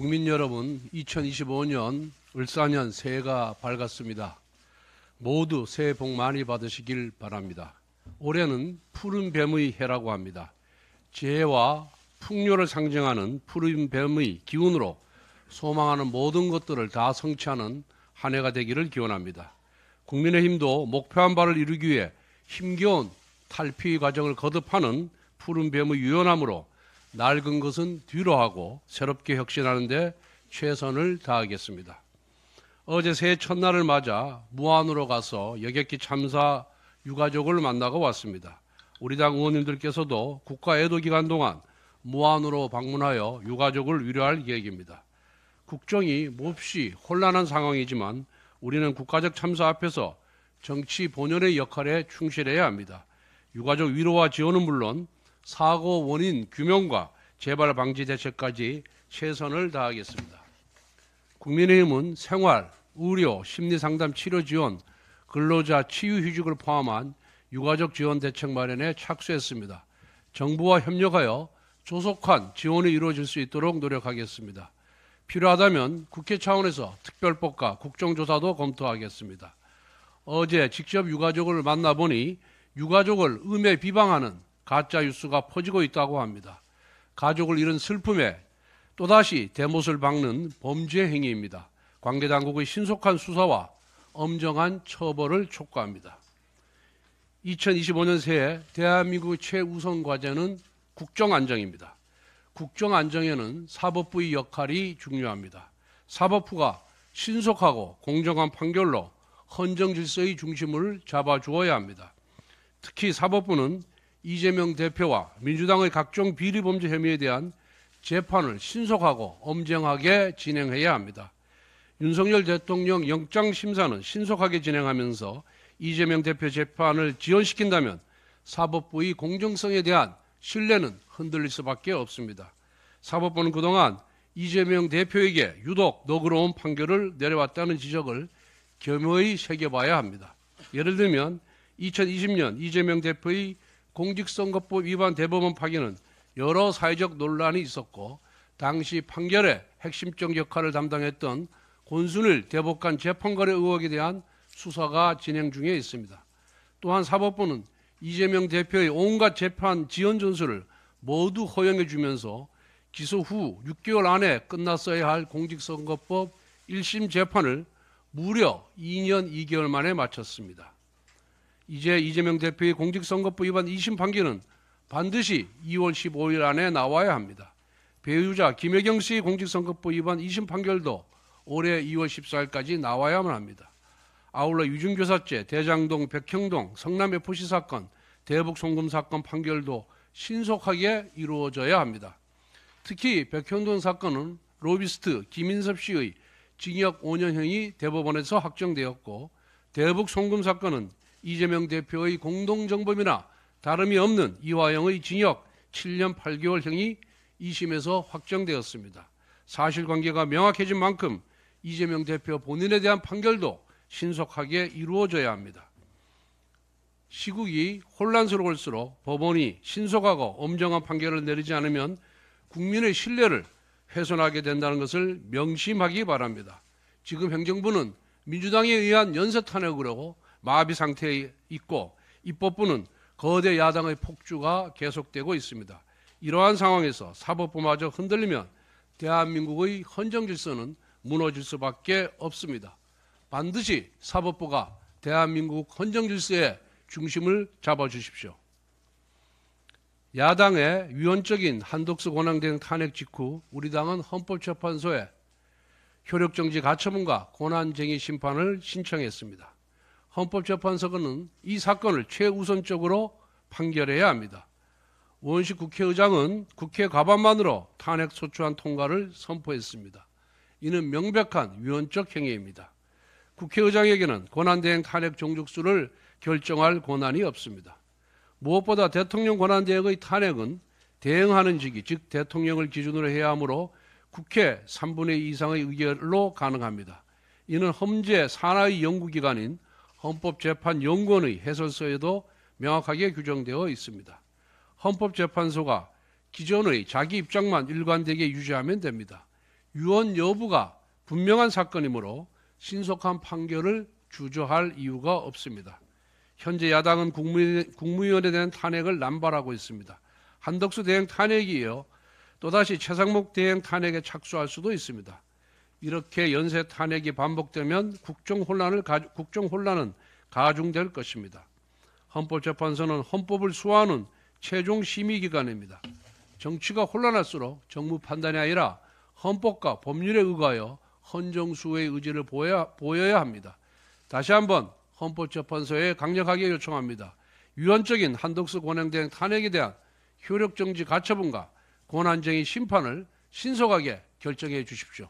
국민 여러분, 2025년 을사년 새해가 밝았습니다. 모두 새해 복 많이 받으시길 바랍니다. 올해는 푸른 뱀의 해라고 합니다. 재해와 풍요를 상징하는 푸른 뱀의 기운으로 소망하는 모든 것들을 다 성취하는 한 해가 되기를 기원합니다. 국민의힘도 목표한 바를 이루기 위해 힘겨운 탈피 과정을 거듭하는 푸른 뱀의 유연함으로 낡은 것은 뒤로 하고 새롭게 혁신하는 데 최선을 다하겠습니다. 어제 새해 첫날을 맞아 무안으로 가서 여객기 참사 유가족을 만나고 왔습니다. 우리 당 의원님들께서도 국가 애도 기간 동안 무안으로 방문하여 유가족을 위로할 계획입니다. 국정이 몹시 혼란한 상황이지만 우리는 국가적 참사 앞에서 정치 본연의 역할에 충실해야 합니다. 유가족 위로와 지원은 물론 사고 원인 규명과 재발 방지 대책까지 최선을 다하겠습니다. 국민의힘은 생활, 의료, 심리상담 치료 지원, 근로자 치유휴직을 포함한 유가족 지원 대책 마련에 착수했습니다. 정부와 협력하여 조속한 지원이 이루어질 수 있도록 노력하겠습니다. 필요하다면 국회 차원에서 특별법과 국정조사도 검토하겠습니다. 어제 직접 유가족을 만나보니 유가족을 음해 비방하는 가짜 뉴스가 퍼지고 있다고 합니다. 가족을 잃은 슬픔에 또다시 대못을 박는 범죄 행위입니다. 관계당국의 신속한 수사와 엄정한 처벌을 촉구합니다. 2025년 새해 대한민국의 최우선 과제는 국정안정입니다. 국정안정에는 사법부의 역할이 중요합니다. 사법부가 신속하고 공정한 판결로 헌정 질서의 중심을 잡아주어야 합니다. 특히 사법부는 이재명 대표와 민주당의 각종 비리범죄 혐의에 대한 재판을 신속하고 엄정하게 진행해야 합니다. 윤석열 대통령 영장심사는 신속하게 진행하면서 이재명 대표 재판을 지연시킨다면 사법부의 공정성에 대한 신뢰는 흔들릴 수밖에 없습니다. 사법부는 그동안 이재명 대표에게 유독 너그러운 판결을 내려왔다는 지적을 겸허히 새겨봐야 합니다. 예를 들면 2020년 이재명 대표의 공직선거법 위반 대법원 파기는 여러 사회적 논란이 있었고 당시 판결의 핵심적 역할을 담당했던 권순일 대법관 재판거래 의혹에 대한 수사가 진행 중에 있습니다. 또한 사법부는 이재명 대표의 온갖 재판 지연 전술을 모두 허용해 주면서 기소 후 6개월 안에 끝났어야 할 공직선거법 1심 재판을 무려 2년 2개월 만에 마쳤습니다. 이제 이재명 대표의 공직선거법 위반 2심 판결은 반드시 2월 15일 안에 나와야 합니다. 배우자 김혜경 씨의 공직선거법 위반 2심 판결도 올해 2월 14일까지 나와야만 합니다. 아울러 유증교사죄, 대장동, 백형동, 성남FC 사건, 대북 송금 사건 판결도 신속하게 이루어져야 합니다. 특히 백형동 사건은 로비스트 김인섭 씨의 징역 5년형이 대법원에서 확정되었고 대북 송금 사건은 이재명 대표의 공동정범이나 다름이 없는 이화영의 징역 7년 8개월형이 2심에서 확정되었습니다. 사실관계가 명확해진 만큼 이재명 대표 본인에 대한 판결도 신속하게 이루어져야 합니다. 시국이 혼란스러울수록 법원이 신속하고 엄정한 판결을 내리지 않으면 국민의 신뢰를 훼손하게 된다는 것을 명심하기 바랍니다. 지금 행정부는 민주당에 의한 연쇄 탄핵으로 마비 상태에 있고 입법부는 거대 야당의 폭주가 계속되고 있습니다. 이러한 상황에서 사법부마저 흔들리면 대한민국의 헌정 질서는 무너질 수밖에 없습니다. 반드시 사법부가 대한민국 헌정 질서의 중심을 잡아주십시오. 야당의 위헌적인 한덕수 권한대행 탄핵 직후 우리 당은 헌법재판소에 효력정지 가처분과 권한쟁의 심판을 신청했습니다. 헌법재판소는 이 사건을 최우선적으로 판결해야 합니다. 원식 국회의장은 국회 과반만으로 탄핵 소추안 통과를 선포했습니다. 이는 명백한 위헌적 행위입니다. 국회의장에게는 권한대행 탄핵 종족수를 결정할 권한이 없습니다. 무엇보다 대통령 권한대행의 탄핵은 대행하는 직위, 즉 대통령을 기준으로 해야 하므로 국회 3분의 2 이상의 의결로 가능합니다. 이는 헌재 산하의 연구기관인 헌법재판연구원의 해설서에도 명확하게 규정되어 있습니다. 헌법재판소가 기존의 자기 입장만 일관되게 유지하면 됩니다. 유언 여부가 분명한 사건이므로 신속한 판결을 주저할 이유가 없습니다. 현재 야당은 국무위원에 대한 탄핵을 남발하고 있습니다. 한덕수 대행 탄핵에 이어 또다시 최상목 대행 탄핵에 착수할 수도 있습니다. 이렇게 연쇄 탄핵이 반복되면 국정 혼란은 가중될 것입니다. 헌법재판소는 헌법을 수호하는 최종 심의기관입니다. 정치가 혼란할수록 정무 판단이 아니라 헌법과 법률에 의거하여 헌정수호의 의지를 보여야 합니다. 다시 한번 헌법재판소에 강력하게 요청합니다. 유언적인 한덕수 권영대행 탄핵에 대한 효력정지 가처분과 권한쟁의 심판을 신속하게 결정해 주십시오.